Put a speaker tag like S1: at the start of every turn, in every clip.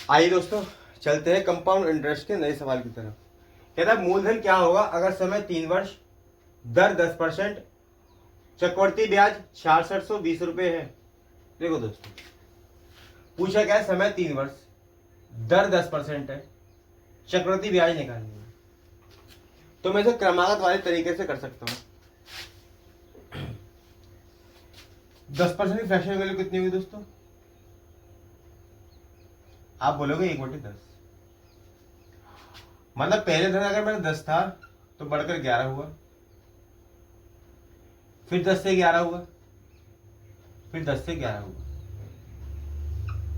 S1: आइए दोस्तों, चलते हैं कंपाउंड इंटरेस्ट के नए सवाल की तरफ। कहता है मूलधन क्या होगा अगर समय 3 वर्ष, दर 10%, चक्रवृद्धि ब्याज 6620 रुपये है। देखो दोस्तों, पूछा क्या है, समय 3 वर्ष, दर 10% है, चक्रवृद्धि ब्याज निकालनी है। तो मैं इसे क्रमागत वाले तरीके से कर सकता हूं। 10% की फ्रैक्शन वैल्यू कितनी हुई दोस्तों? आप बोलोगे 1/10। मतलब पहले धन अगर मेरा 10 था तो बढ़कर 11 हुआ, फिर 10 से 11 हुआ, फिर 10 से 11 हुआ,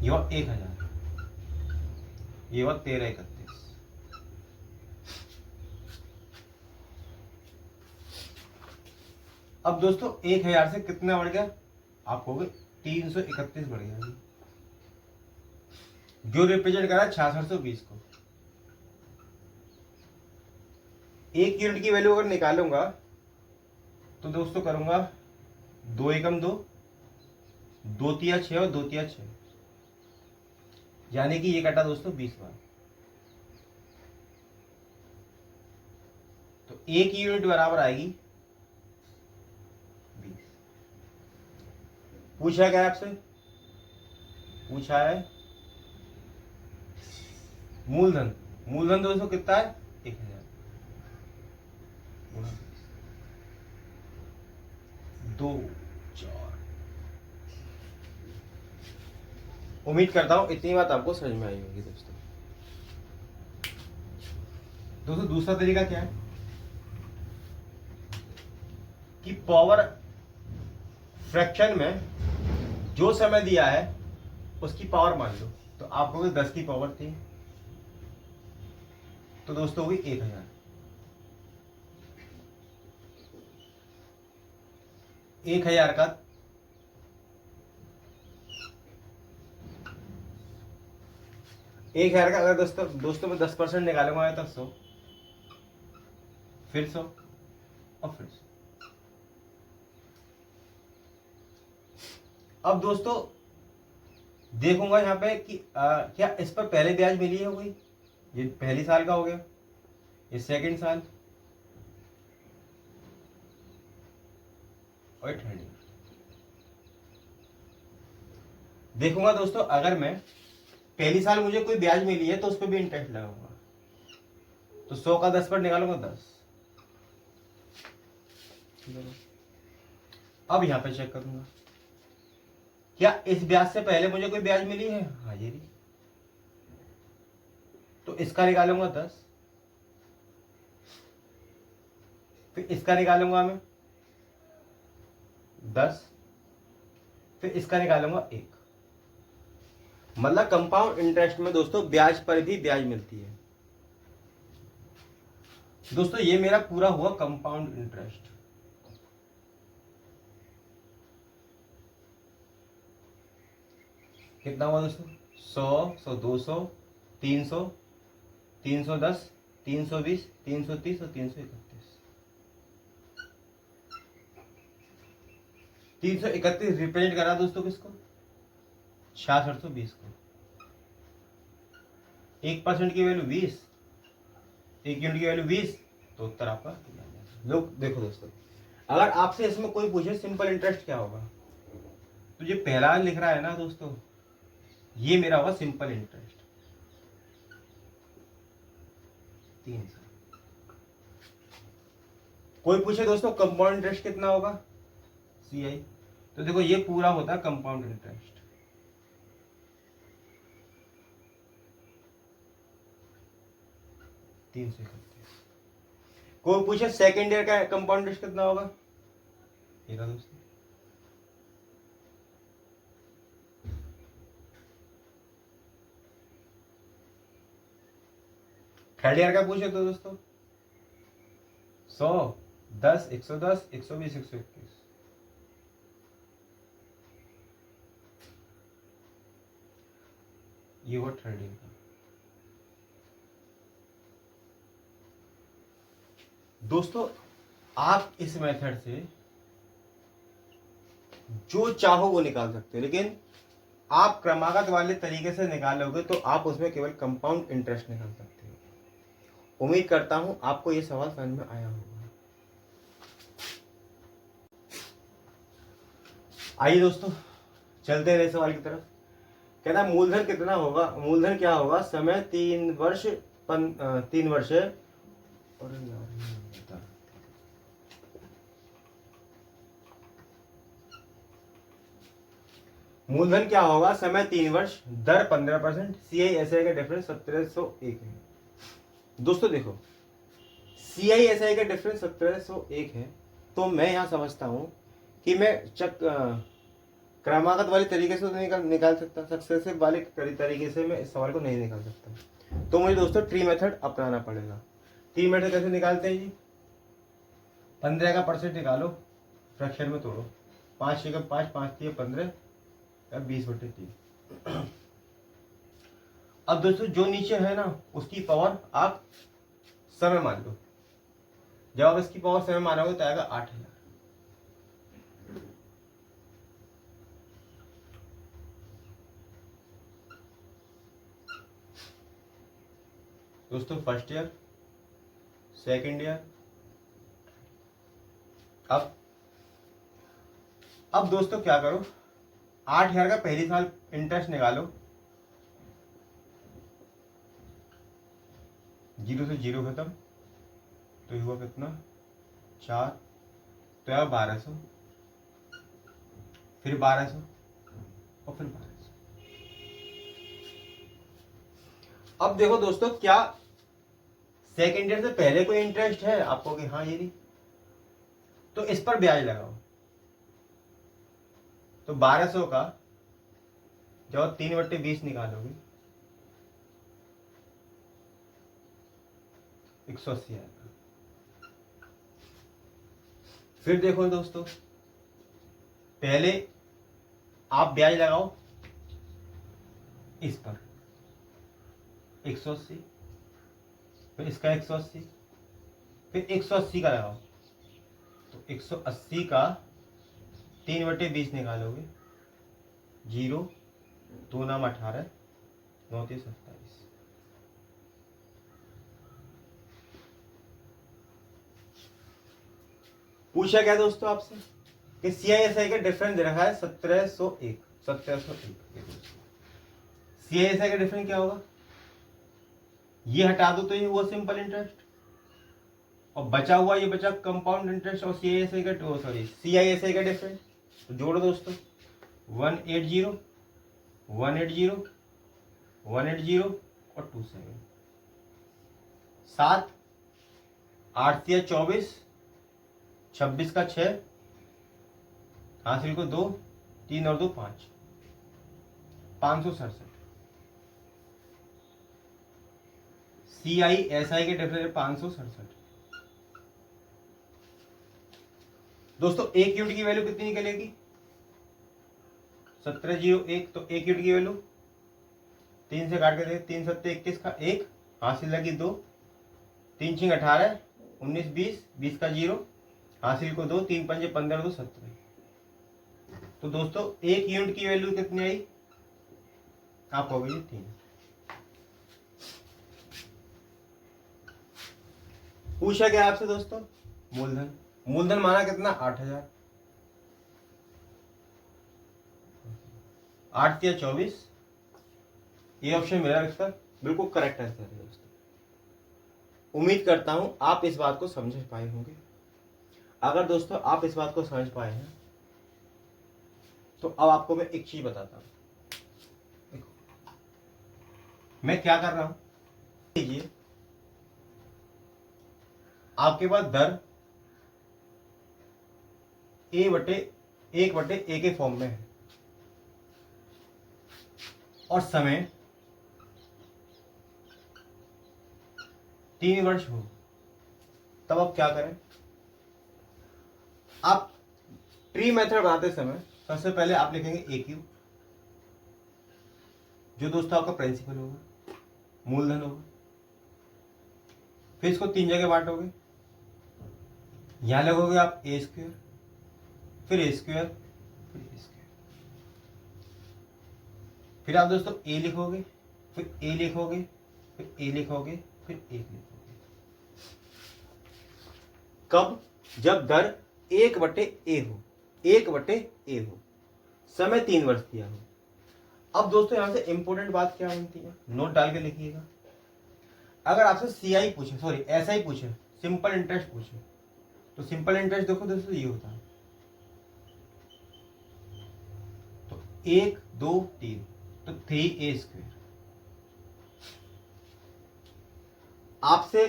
S1: ये हुआ 1000, ये हुआ 1331। अब दोस्तों 1000 से कितना बढ़ गया? आप कहोगे 331 बढ़ गया, जो रिप्रेजेंट करा 6620 को। 1 यूनिट की वैल्यू अगर निकालूंगा तो दोस्तों करूंगा 2 एकम 2, 2 तिया 6 और 2 तिया 6, यानी कि ये कटा दोस्तों 20 बार। तो 1 यूनिट बराबर आएगी 20। पूछा है क्या आपसे? पूछा है मूलधन। मूलधन दोस्तों कितना है? 1000 2 4। उम्मीद करता हूं इतनी बात आपको समझ में आई होगी दोस्तों। दोस्तों दूसरा तरीका क्या है कि पावर फ्रैक्शन में जो समय दिया है उसकी पावर मान लो। तो आप कहोगे 10 की पावर थी तो दोस्तों होगी 1000। 1000 का 1000 का अगर दोस्तों में 10% निकालूंगा तो 100, फिर 100 और फिर 100। अब दोस्तों देखूंगा यहाँ पे कि क्या इस पर पहले ब्याज मिली है कोई? ये पहली साल का हो गया, ये सेकंड साल और थर्ड ईयर। देखूंगा दोस्तों, अगर मैं पहली साल मुझे कोई ब्याज मिली है तो उस पर भी इंटरेस्ट लगाऊंगा। तो 100 का 10 पर निकालूंगा 10। अब यहां पे चेक करूंगा क्या इस ब्याज से पहले मुझे कोई ब्याज मिली है? हाँ ये भी। तो इसका निकालूंगा 10, फिर इसका निकालूंगा मैं 10, फिर इसका निकालूंगा 1। मतलब कंपाउंड इंटरेस्ट में दोस्तों ब्याज पर भी ब्याज मिलती है। दोस्तों ये मेरा पूरा हुआ कंपाउंड इंटरेस्ट। कितना हुआ दोस्तों? 100, 100, 200, 300, 310, 320, 330 और 331। 331 रिप्रेजेंट करा दोस्तों किसको? 6620 को। 1% की वैल्यू 20, 1 यूनिट की वैल्यू 20, तो उत्तर आपका लोग। देखो दोस्तों, अगर आपसे इसमें कोई पूछे सिंपल इंटरेस्ट क्या होगा, तो ये पहला लिख रहा है ना दोस्तों, ये मेरा होगा सिंपल इंटरेस्ट 3 साल। कोई पूछे दोस्तों कंपाउंड इंटरेस्ट कितना होगा, CI, तो देखो ये पूरा होता है कंपाउंड इंटरेस्ट। कोई पूछे सेकेंड ईयर का कंपाउंड इंटरेस्ट कितना होगा, ये रहा दोस्तों। थर्ड ईयर का पूछे तो दोस्तों 100, 10, 110, 120, 121। ये वो थर्ड ईयर का। दोस्तों आप इस मेथड से जो चाहो वो निकाल सकते हो, लेकिन आप क्रमागत वाले तरीके से निकालोगे तो आप उसमें केवल कंपाउंड इंटरेस्ट निकाल सकते हो। उम्मीद करता हूं आपको ये सवाल समझ में आया होगा। आइए दोस्तों चलते हैं सवाल की तरफ। कहना मूलधन कितना होगा, मूलधन क्या होगा, समय 3 वर्ष 3 वर्ष है और मूलधन क्या होगा, समय 3 वर्ष, दर 15%, CISI का डिफरेंस 1701 है। दोस्तों देखो CISI का डिफरेंस 1701 है, तो मैं यहाँ समझता हूँ कि मैं क्रमागत वाले तरीके से तो निकाल सकता, सक्सेसिव वाले तरीके से मैं इस सवाल को नहीं निकाल सकता। तो मुझे दोस्तों ट्री मेथड अपनाना पड़ेगा। ट्री मेथड कैसे निकालते हैं जी, 15 का परसेंट निकालो, फ्रैक्शन में तोड़ो, 5 एकम 5, 5 3 15, 20/3। अब दोस्तों जो नीचे है ना उसकी पावर आप समय मान लो। जब आप इसकी पावर समय मानोगे तो आएगा 8000। दोस्तों फर्स्ट ईयर, सेकेंड ईयर, अब दोस्तों क्या करो, 8000 का पहली साल इंटरेस्ट निकालो, 0 से 0 खत्म, तो ये हुआ कितना 4, तो यार 1200, फिर 1200 और फिर 1200। अब देखो दोस्तों क्या सेकेंड ईयर से पहले कोई इंटरेस्ट है आपको कि हाँ ये नहीं, तो इस पर ब्याज लगाओ। तो 1200 का जब 3/20 निकालोगे 180 आएगा। फिर देखो दोस्तों पहले आप ब्याज लगाओ इस पर 180, फिर इसका 180, फिर 180 का लगाओ, तो 180 का 3/20 निकालोगे, 0 2 नाम 18, 9 3 27। पूछा क्या दोस्तों आपसे कि CISI का डिफरेंस दे रखा है 1701। CISI का डिफरेंस क्या होगा, ये हटा दो तो ये हुआ सिंपल इंटरेस्ट, और बचा हुआ ये बचा कंपाउंड इंटरेस्ट और CISI का डिफरेंस। तो जोड़ो दोस्तों 180 180 180 और 27, 7 8 या 24, 26 का 6, हासिल को 2, 3 और 2 5, 567। CISI के डिफरेंस 567। दोस्तों एक यूनिट की वैल्यू कितनी निकलेगी, 1701, तो एक यूनिट की वैल्यू 3 से काट के देखें, 3 7 21 का 1, हासिल लगी 2, 3 6 18, 19 20, 20 का 0, हासिल को 2, 3 5 15 2 17। तो दोस्तों एक यूनिट की वैल्यू कितनी आई, आप हो गई 3। पूछा गया आपसे दोस्तों मूलधन, मूलधन माना कितना 8000, 8 या 24, ये ऑप्शन मेरा इसका बिल्कुल करेक्ट आंसर है दोस्तों। उम्मीद करता हूं आप इस बात को समझ पाए होंगे। अगर दोस्तों आप इस बात को समझ पाए हैं तो अब आपको मैं एक चीज बताता हूं। देखो मैं क्या कर रहा हूं, लीजिए आपके पास दर A/1/A के फॉर्म में है और समय 3 वर्ष हो, तब आप क्या करें, आप ट्री मेथड बनाते समय सबसे पहले आप लिखेंगे AQ, जो दोस्तों आपका प्रिंसिपल होगा, मूलधन होगा। फिर इसको 3 जगह बांटोगे, यहां लगोगे आप A², फिर A², फिर A²। फिर आप दोस्तों ए लिखोगे, फिर ए लिखोगे, फिर ए लिखोगे, फिर ए लिखोगे। कब? जब दर 1/a हो, 1/a हो, समय 3 वर्ष दिया हो। अब दोस्तों यहां से इंपॉर्टेंट बात क्या बनती है, नोट डाल के लिखिएगा। अगर आपसे सीआई पूछे, सॉरी एसआई पूछे, सिंपल इंटरेस्ट पूछे, तो सिंपल इंटरेस्ट देखो दोस्तों ये होता है, तो 1 2 3, तो 3a²। आपसे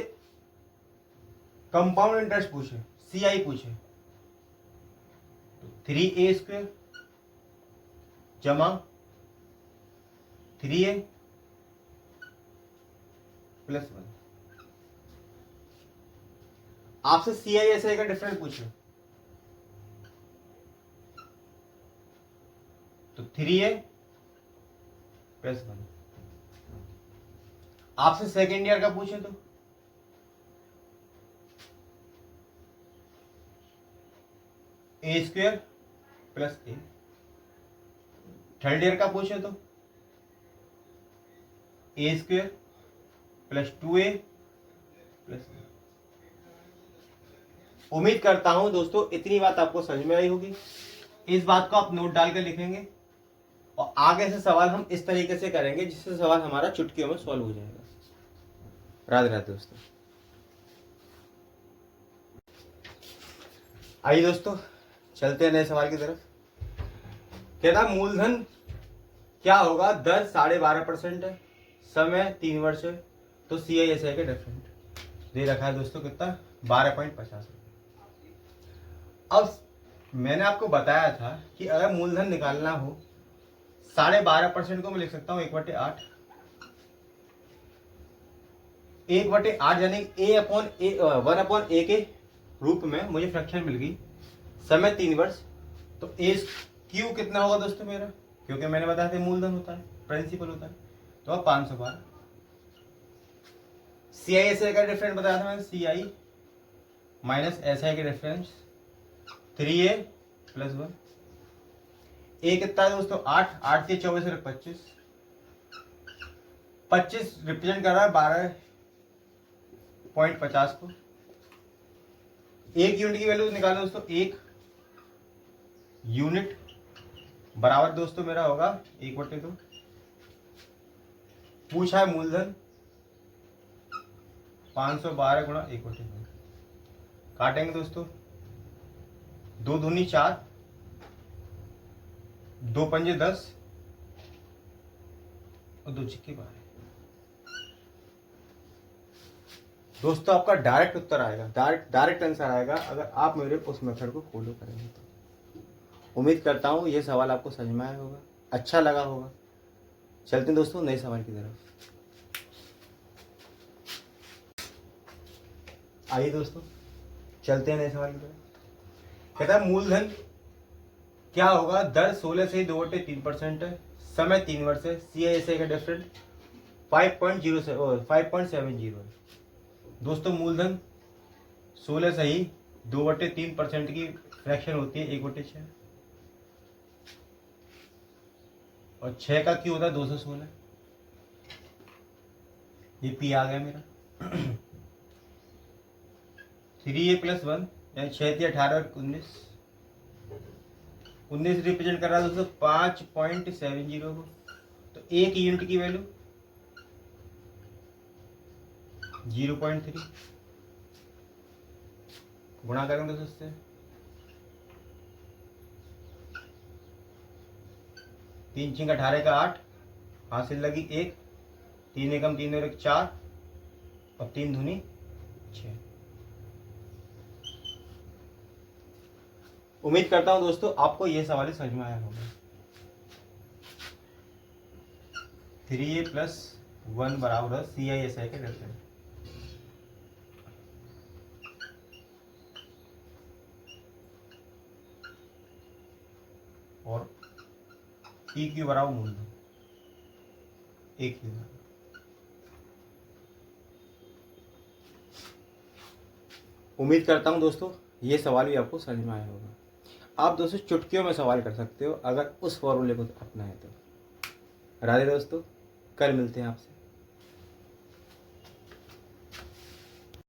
S1: कंपाउंड इंटरेस्ट पूछे, सीआई पूछे, तो 3a² जमा 3a + 1। आपसे CISI का डिफरेंस पूछे, तो 3a + 1। आपसे सेकेंड ईयर का पूछे तो a² + a। थर्ड ईयर का पूछे तो a² + 2a + 1। उम्मीद करता हूं दोस्तों इतनी बात आपको समझ में आई होगी। इस बात को आप नोट डाल कर लिखेंगे और आगे से सवाल हम इस तरीके से करेंगे जिससे सवाल हमारा चुटकियों में सॉल्व हो जाएगा। राधे राधे दोस्तों। आइए दोस्तों चलते हैं नए सवाल की तरफ। कहता मूलधन क्या होगा, दर 12.5% है, समय 3 वर्ष है, तो CISI का डिफरेंट दे रखा है दोस्तों कितना, 12.50। अब मैंने आपको बताया था कि अगर मूलधन निकालना हो 12.5% को मैं लिख सकता हूं 1/8। 1/8 यानी A/1/A के रूप में मुझे फ्रैक्शन मिल गई, समय 3 वर्ष, तो AQ कितना होगा दोस्तों मेरा, क्योंकि मैंने बताया था मूलधन होता है, प्रिंसिपल होता है, तो अब 512। CISI का डिफरेंस बताया था मैंने, CI माइनस SI के डिफरेंस 3a + 1। ए कितना है दोस्तों 8, 8 से 24 से 25, 25 रिप्रेजेंट कर रहा है 12.50 को। 1 यूनिट की वैल्यू निकालो दोस्तों, 1 यूनिट बराबर दोस्तों मेरा होगा 1/2। पूछा है मूलधन 512 गुणा 1/2। काटेंगे दोस्तों, 2 दूनी 4, 2 पंजे 10 और 2 छिक्के 12। दोस्तों आपका डायरेक्ट उत्तर आएगा, डायरेक्ट आंसर आएगा अगर आप मेरे उस मेथड को फॉलो करेंगे तो। उम्मीद करता हूँ ये सवाल आपको समझ में आया होगा, अच्छा लगा होगा। चलते हैं दोस्तों नए सवाल की तरफ। आइए दोस्तों चलते हैं नए सवाल की तरफ। कहता है मूलधन क्या होगा, दर 16 से 2/3% है, समय 3 वर्ष है, CISI का डिफरेंट 5.70 है। दोस्तों मूलधन 16 से ही 2/3% की फ्रैक्शन होती है 1/6, और 6 का क्यू होता है 216। ये पी आ गया मेरा। 3a + 1 यानी 6 × 18 और 19, 19 रिप्रेजेंट कर रहा है दोस्तों 5.70 को, तो 1 यूनिट की वैल्यू 0.3 गुणा करेंगे दोस्तों इससे, 3 × 18 का 8, हासिल लगी 1, 3 एकम 3 और 1 4, और 3 दूनी 6। उम्मीद करता हूं दोस्तों आपको यह सवाल समझ में आया होगा। 3a + 1 बराबर है CISI के डिफरेंस। और EQ बराबर मूलधन, AQ। उम्मीद करता हूं दोस्तों ये सवाल भी आपको समझ में आया होगा। आप दोस्तों चुटकियों में सवाल कर सकते हो अगर उस फॉर्मूले को अपनाए तो। राधे दोस्तों, कल मिलते हैं आपसे।